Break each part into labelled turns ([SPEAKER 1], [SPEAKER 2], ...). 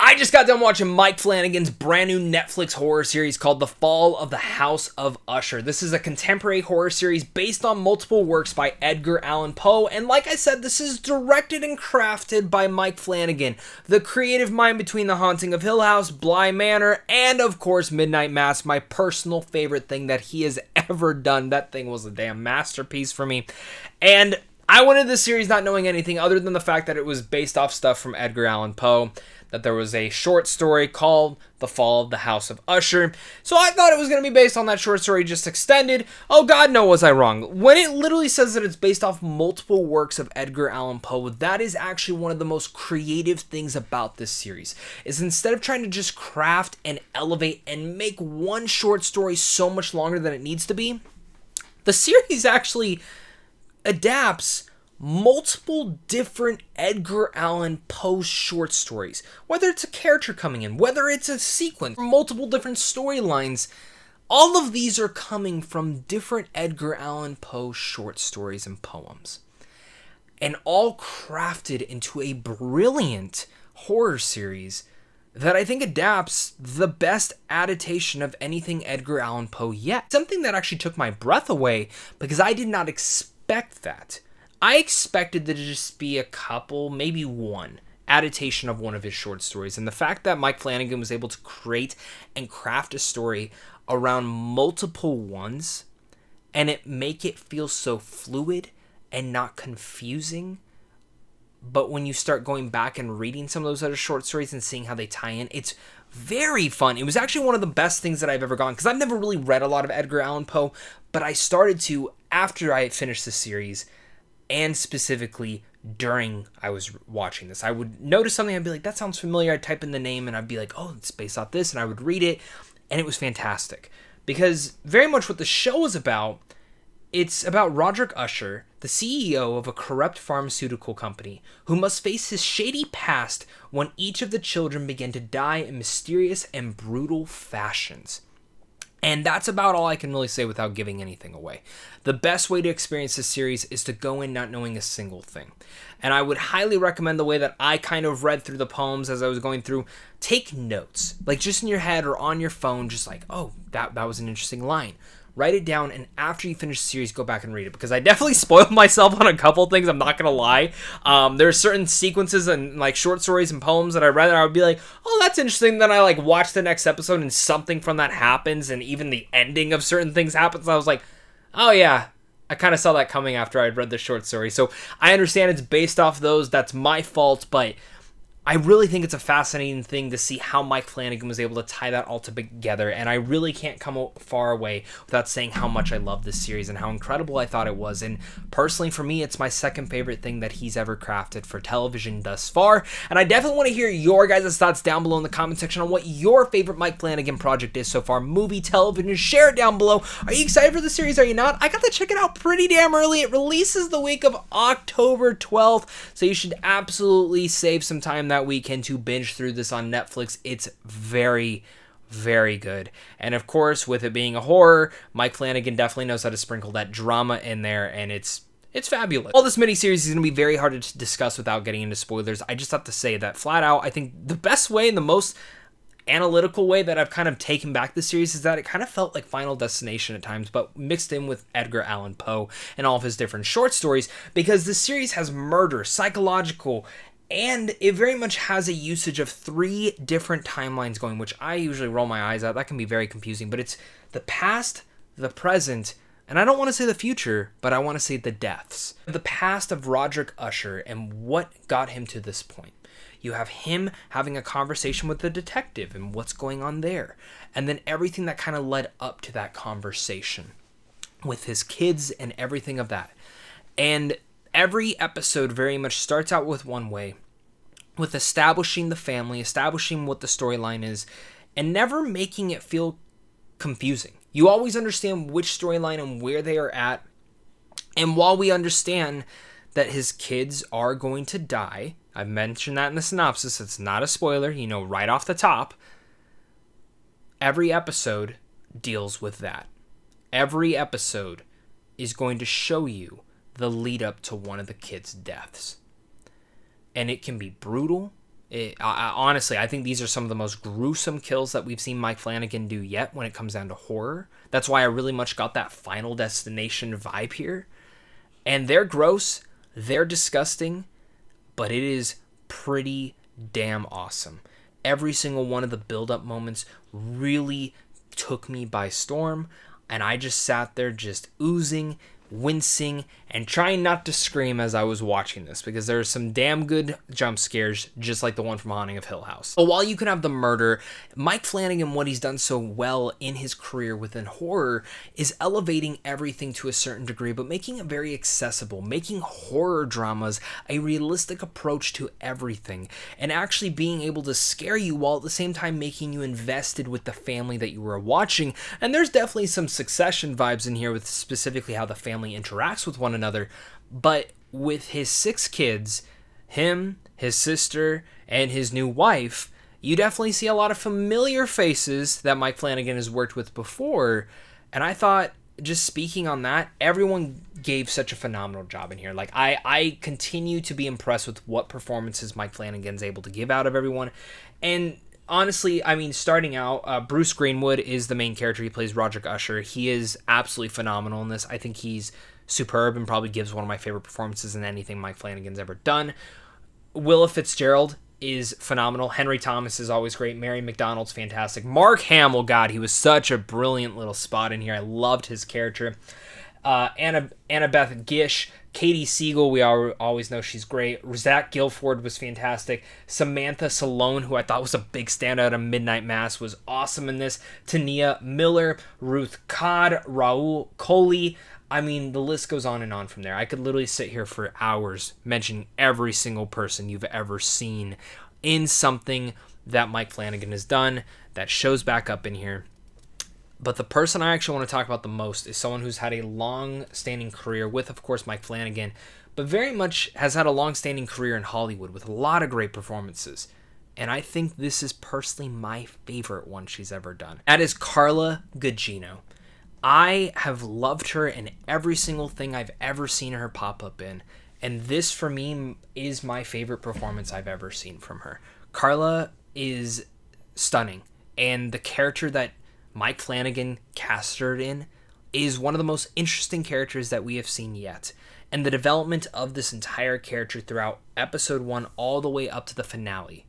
[SPEAKER 1] I just got done watching Mike Flanagan's brand new Netflix horror series called The Fall of the House of Usher. This is a contemporary horror series based on multiple works by Edgar Allan Poe, and like I said, this is directed and crafted by Mike Flanagan, the creative mind between The Haunting of Hill House, Bly Manor, and of course Midnight Mass, my personal favorite thing that he has ever done. That thing was a damn masterpiece for me. And I went into this series not knowing anything other than the fact that it was based off stuff from Edgar Allan Poe, that there was a short story called The Fall of the House of Usher. So I thought it was going to be based on that short story, just extended. Oh God, no, was I wrong. When it literally says that it's based off multiple works of Edgar Allan Poe, that is actually one of the most creative things about this series, is instead of trying to just craft and elevate and make one short story so much longer than it needs to be, the series actually adapts multiple different Edgar Allan Poe short stories. Whether it's a character coming in, whether it's a sequence, multiple different storylines, all of these are coming from different Edgar Allan Poe short stories and poems. And all crafted into a brilliant horror series that I think adapts the best adaptation of anything Edgar Allan Poe yet. Something that actually took my breath away because I did not expect that. I expected there to just be a couple, maybe one, adaptation of one of his short stories. And the fact that Mike Flanagan was able to create and craft a story around multiple ones and it make it feel so fluid and not confusing. But when you start going back and reading some of those other short stories and seeing how they tie in, it's very fun. It was actually one of the best things that I've ever gotten, because I've never really read a lot of Edgar Allan Poe, but I started to after I had finished the series, and specifically during I was watching this. I would notice something, I'd be like, that sounds familiar. I'd type in the name and I'd be like, oh, it's based off this, and I would read it, and it was fantastic. Because very much what the show is about, it's about Roderick Usher, the CEO of a corrupt pharmaceutical company, who must face his shady past when each of the children begin to die in mysterious and brutal fashions. And that's about all I can really say without giving anything away. The best way to experience this series is to go in not knowing a single thing. And I would highly recommend the way that I kind of read through the poems as I was going through. Take notes, like just in your head or on your phone, just like, oh, that was an interesting line. Write it down, and after you finish the series, go back and read it, because I definitely spoiled myself on a couple things, I'm not going to lie. There are certain sequences and like short stories and poems that I read, and I would be like, oh, that's interesting. Then I like watch the next episode, and something from that happens, and even the ending of certain things happens. I was like, oh yeah, I kind of saw that coming after I'd read the short story. So I understand it's based off those. That's my fault, but I really think it's a fascinating thing to see how Mike Flanagan was able to tie that all together, and I really can't come far away without saying how much I love this series and how incredible I thought it was. And personally, for me, it's my second favorite thing that he's ever crafted for television thus far, and I definitely want to hear your guys' thoughts down below in the comment section on what your favorite Mike Flanagan project is so far, movie, television. Share it down below. Are you excited for the series? Are you not? I got to check it out pretty damn early. It releases the week of October 12th, so you should absolutely save some time that weekend to binge through this on Netflix. It's very, very good. And of course, with it being a horror, Mike Flanagan definitely knows how to sprinkle that drama in there, and it's fabulous. All this miniseries is going to be very hard to discuss without getting into spoilers. I just have to say that flat out, I think the best way and the most analytical way that I've kind of taken back the series is that it kind of felt like Final Destination at times, but mixed in with Edgar Allan Poe and all of his different short stories, because this series has murder, psychological, and it very much has a usage of 3 different timelines going, which I usually roll my eyes at. That can be very confusing, but it's the past, the present, and I don't want to say the future, but I want to say the deaths. The past of Roderick Usher and what got him to this point. You have him having a conversation with the detective and what's going on there. And then everything that kind of led up to that conversation with his kids and everything of that. And every episode very much starts out with one way, with establishing the family, establishing what the storyline is, and never making it feel confusing. You always understand which storyline and where they are at. And while we understand that his kids are going to die, I've mentioned that in the synopsis, it's not a spoiler, you know, right off the top, every episode deals with that. Every episode is going to show you the lead up to one of the kids' deaths. And it can be brutal, Honestly, I think these are some of the most gruesome kills that we've seen Mike Flanagan do yet when it comes down to horror. That's why I really much got that Final Destination vibe here. And they're gross, they're disgusting, but it is pretty damn awesome. Every single one of the build-up moments really took me by storm, and I just sat there just oozing, wincing, and trying not to scream as I was watching this, because there are some damn good jump scares, just like the one from Haunting of Hill House. But while you can have the murder, Mike Flanagan, what he's done so well in his career within horror is elevating everything to a certain degree, but making it very accessible, making horror dramas a realistic approach to everything, and actually being able to scare you while at the same time making you invested with the family that you were watching. And there's definitely some Succession vibes in here with specifically how the family interacts with one another, but with his 6 kids, him, his sister, and his new wife, you definitely see a lot of familiar faces that Mike Flanagan has worked with before. And I thought, just speaking on that, everyone gave such a phenomenal job in here. Like, I continue to be impressed with what performances Mike Flanagan's able to give out of everyone. And honestly, I mean, starting out, Bruce Greenwood is the main character. He plays Roderick Usher. He is absolutely phenomenal in this. I think he's superb and probably gives one of my favorite performances in anything Mike Flanagan's ever done. Willa Fitzgerald is phenomenal. Henry Thomas is always great. Mary McDonald's fantastic. Mark Hamill, God, he was such a brilliant little spot in here. I loved his character. Annabeth Gish, Katie Siegel, we always know she's great. Zach Gilford was fantastic. Samantha Salone, who I thought was a big standout of Midnight Mass, was awesome in this. Tania Miller, Ruth Codd, Raul Coley. I mean, the list goes on and on from there. I could literally sit here for hours mentioning every single person you've ever seen in something that Mike Flanagan has done that shows back up in here. But the person I actually want to talk about the most is someone who's had a long-standing career with, of course, Mike Flanagan, but very much has had a long-standing career in Hollywood with a lot of great performances. And I think this is personally my favorite one she's ever done. That is Carla Gugino. I have loved her in every single thing I've ever seen her pop up in. And this, for me, is my favorite performance I've ever seen from her. Carla is stunning. And the character that Mike Flanagan cast her in is one of the most interesting characters that we have seen yet. And the development of this entire character throughout episode 1 all the way up to the finale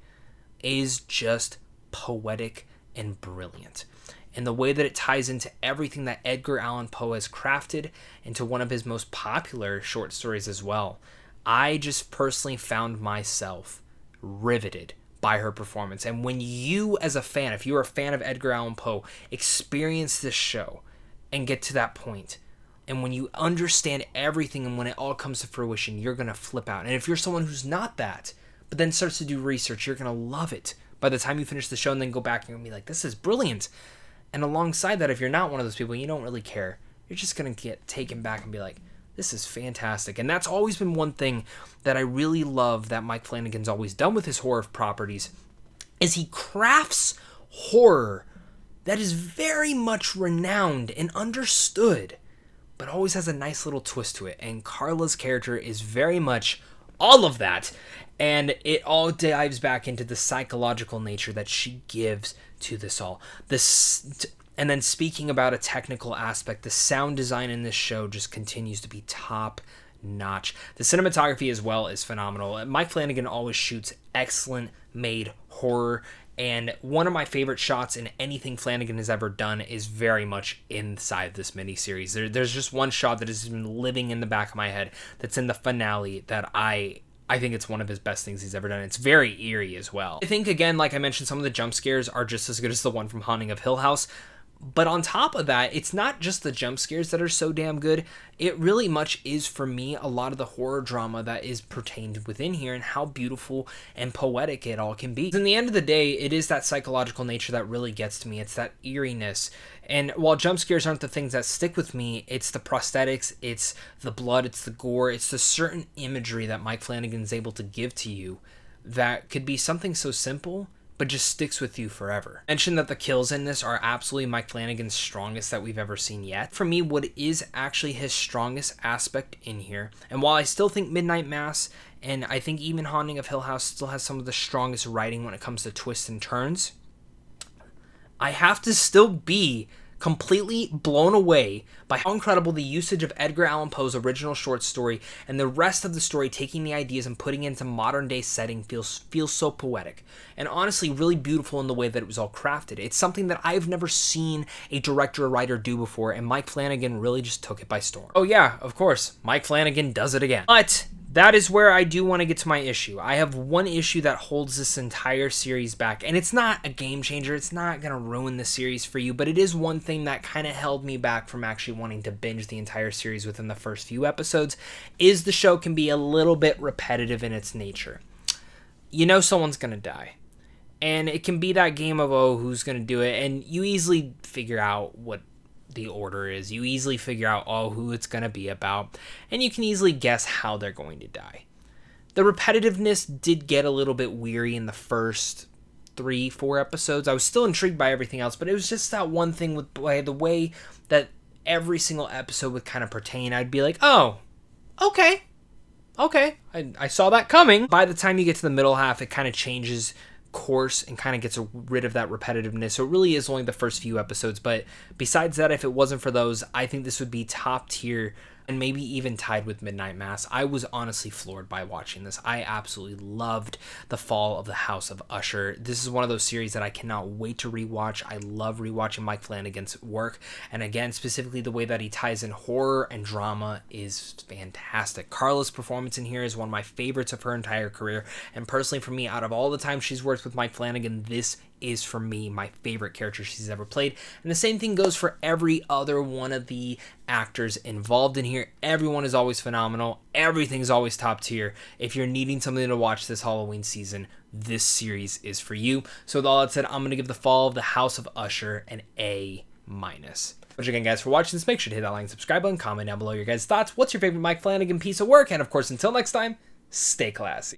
[SPEAKER 1] is just poetic and brilliant. And the way that it ties into everything that Edgar Allan Poe has crafted into one of his most popular short stories as well. I just personally found myself riveted by her performance. And when you, as a fan, if you're a fan of Edgar Allan Poe, experience this show and get to that point, and when you understand everything and when it all comes to fruition, you're going to flip out. And if you're someone who's not that, but then starts to do research, you're going to love it. By the time you finish the show and then go back and you're going to be like, this is brilliant. And alongside that, if you're not one of those people, you don't really care. You're just going to get taken back and be like, this is fantastic. And that's always been one thing that I really love that Mike Flanagan's always done with his horror properties, is he crafts horror that is very much renowned and understood, but always has a nice little twist to it. And Carla's character is very much all of that. And it all dives back into the psychological nature that she gives to this all. And then speaking about a technical aspect, the sound design in this show just continues to be top notch. The cinematography as well is phenomenal. Mike Flanagan always shoots excellent made horror, and one of my favorite shots in anything Flanagan has ever done is very much inside this miniseries. There's just one shot that has been living in the back of my head that's in the finale that I think it's one of his best things he's ever done. It's very eerie as well. I think, again, like I mentioned, some of the jump scares are just as good as the one from Haunting of Hill House. But on top of that, it's not just the jump scares that are so damn good. It really much is, for me, a lot of the horror drama that is pertained within here and how beautiful and poetic it all can be. In the end of the day, it is that psychological nature that really gets to me. It's that eeriness. And while jump scares aren't the things that stick with me, it's the prosthetics, it's the blood, it's the gore, it's the certain imagery that Mike Flanagan is able to give to you that could be something so simple, but just sticks with you forever. I mentioned that the kills in this are absolutely Mike Flanagan's strongest that we've ever seen yet. For me, what is actually his strongest aspect in here, and while I still think Midnight Mass And I think even Haunting of Hill House still has some of the strongest writing when it comes to twists and turns. I have to still be completely blown away by how incredible the usage of Edgar Allan Poe's original short story and the rest of the story, taking the ideas and putting it into modern day setting, feels so poetic and honestly really beautiful in the way that it was all crafted. It's something that I've never seen a director or writer do before, and Mike Flanagan really just took it by storm. Oh yeah, of course, Mike Flanagan does it again. But that is where I do want to get to my issue. I have one issue that holds this entire series back, and it's not a game changer. It's not going to ruin the series for you, but it is one thing that kind of held me back from actually wanting to binge the entire series within the first few episodes, is the show can be a little bit repetitive in its nature. You know someone's going to die, and it can be that game of, oh, who's going to do it, and you easily figure out what the order is. You easily figure out, oh, who it's going to be about, and you can easily guess how they're going to die. The repetitiveness did get a little bit weary in the first 3-4 episodes. I was still intrigued by everything else, but it was just that one thing with the way that every single episode would kind of pertain. I'd be like, oh, okay, I saw that coming. By the time you get to the middle half, it kind of changes course and kind of gets rid of that repetitiveness. So it really is only the first few episodes, but besides that, if it wasn't for those, I think this would be top tier and maybe even tied with Midnight Mass. I was honestly floored by watching this. I absolutely loved The Fall of the House of Usher. This is one of those series that I cannot wait to rewatch. I love rewatching Mike Flanagan's work, and again, specifically the way that he ties in horror and drama is fantastic. Carla's performance in here is one of my favorites of her entire career, and personally for me, out of all the time she's worked with Mike Flanagan, this is for me my favorite character she's ever played. And the same thing goes for every other one of the actors involved in here. Everyone is always phenomenal. Everything's always top tier. If you're needing something to watch this Halloween season, this series is for you. So with all that said, I'm going to give The Fall of the House of Usher an A-. Once again, guys, for watching this, make sure to hit that like and subscribe button, comment down below your guys' thoughts. What's your favorite Mike Flanagan piece of work? And of course, until next time, stay classy.